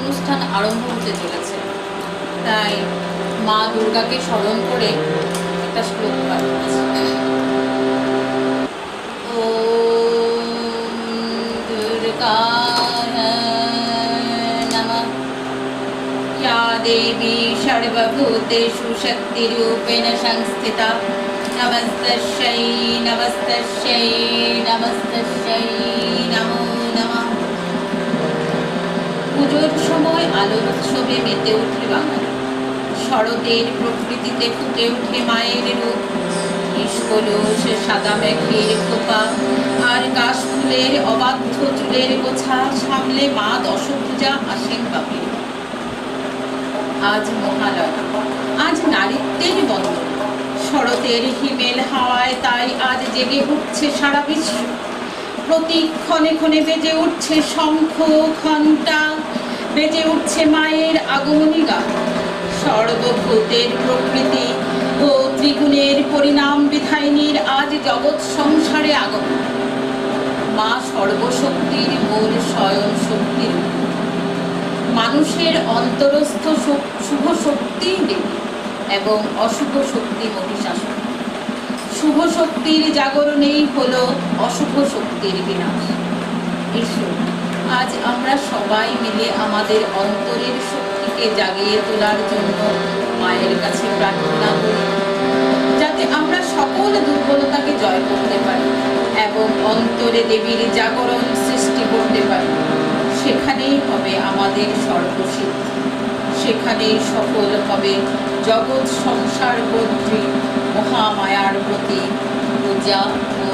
অনুষ্ঠান আরম্ভ হতে চলেছে, তাই মা দুর্গাকে স্মরণ করে একটা শ্লোক পাঠ করছি। ওম দুর্গায় নমঃ। या देवी सर्वभूतेषु शक्तिरूपेण संस्थिता नमस्तस्यै नमस्तस्यै नमस्तस्यै नमो नमः। পুজোর সময় আলোর উৎসবে মেতে ওঠে বাঙালি। শরতের প্রকৃতিতে ফুটে ওঠে মায়ের রূপ। নিষ্কলুষ সাদা মেঘের খোপা আর কাশফুলের অবাধ্য চুলের গোছা সামলে মা দশভুজা আসেন বাপের। আজ মহালয়া, আজ নারীত্বের বন্দন। শরতের হিমেল হাওয়ায় তাই আজ জেগে উঠছে সারা বিশ্ব। প্রতি ক্ষণে ক্ষণে বেজে উঠছে শঙ্খ ঘণ্টা, বেজে উঠছে মায়ের আগমনী গান। সর্বভূতের প্রকৃতি ও ত্রিগুণের পরিণাম বিধায়িনীর আজ জগৎ সংসারে আগমন। মা সর্বশক্তির মূল স্বয়ং শক্তির মানুষের অন্তরস্থ শুভ শক্তিই দেবী এবং অশুভ শক্তি মহিষাসুর। শুভ শক্তির জাগরণেই হলো অশুভ শক্তির বিনাশ। ঈশ্বর, আজ আমরা সবাই মিলে আমাদের অন্তরের শক্তিকে জাগিয়ে তোলার জন্য মায়ের কাছে প্রার্থনা করি, যাতে আমরা সকল দুর্বলতাকে জয় করতে পারি এবং অন্তরে দেবীর জাগরণ সৃষ্টি করতে পারি। সেখানেই হবে আমাদের সর্বসিদ্ধি, সেখানেই সফল হবে জগৎ সংসার বর্তী মহামায়ার প্রতি পূজা ও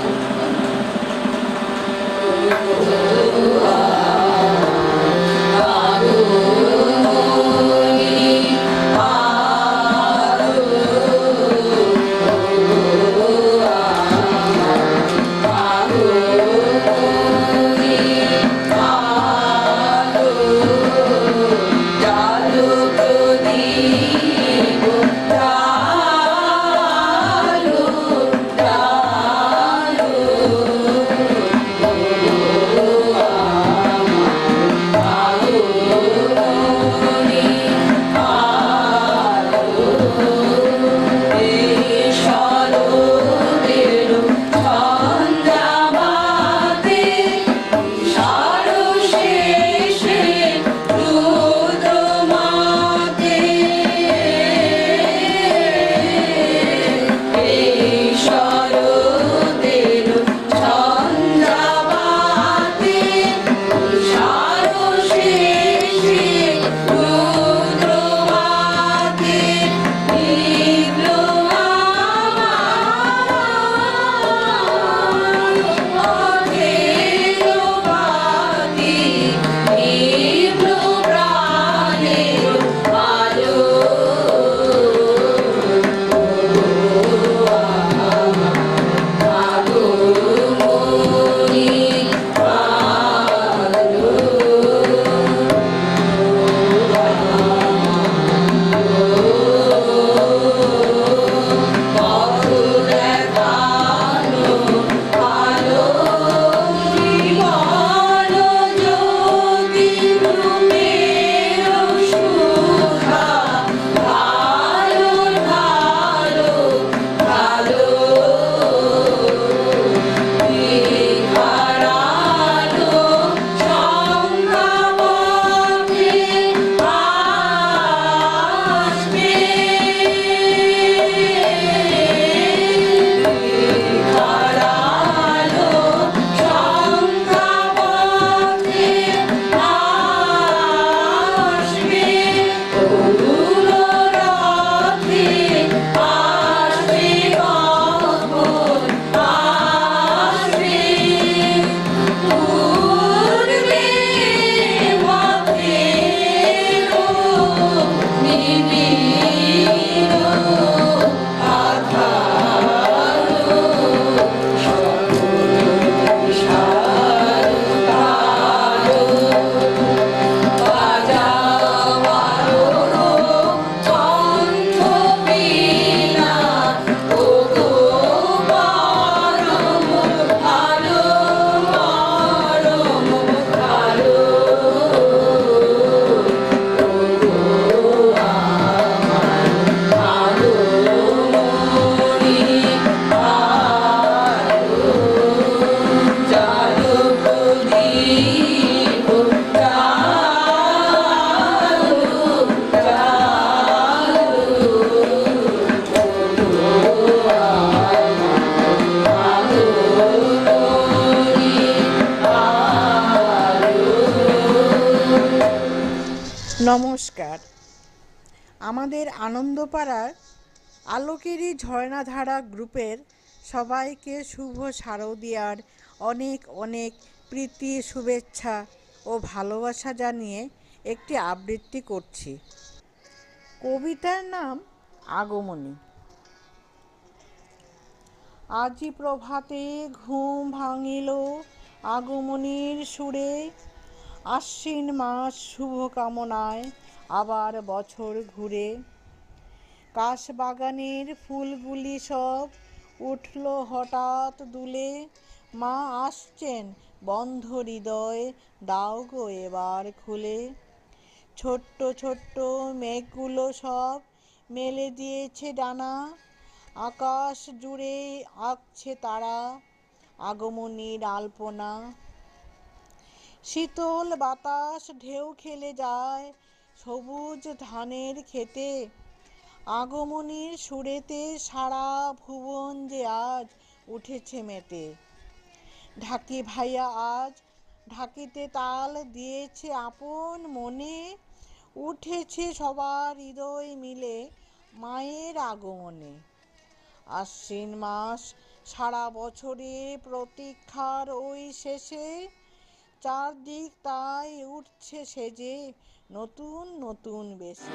নমস্কার। আমাদের আনন্দপাড়ার আলোকেরই ঝর্ণাধারা গ্রুপের সবাইকে শুভ শারদীয়ার অনেক অনেক প্রীতি, শুভেচ্ছা ও ভালোবাসা জানিয়ে একটি আবৃত্তি করছি। কবিতার নাম আগমনী। আজি প্রভাতে ঘুম ভাঙিল আগমনীর সুরে, আশ্বিন মাস শুভকামনায় আবার বছর ঘুরে। কাশবাগানের ফুলগুলি সব উঠল হঠাৎ দুলে, মা আসছেন বন্ধ হৃদয় দাও গো এবার খুলে। ছোট্ট ছোট্ট মেঘগুলো সব মেলে দিয়েছে ডানা, আকাশ জুড়ে আঁকছে তারা আগমনীর আলপনা। শীতল বাতাস ঢেউ খেলে যায় সবুজ ধানের ক্ষেতে, আগমনীর সুরেতে সারা ভুবন যে আজ উঠেছে মেতে। ঢাকি ভাইয়া আজ ঢাকিতে তাল দিয়েছে আপন মনে, উঠেছে সবার হৃদয় মিলে মায়ের আগমনে। আশ্বিন মাস সারা বছরে প্রতীক্ষার ওই শেষে, চারদিক তাই উঠছে সেজে নতুন নতুন বেশে।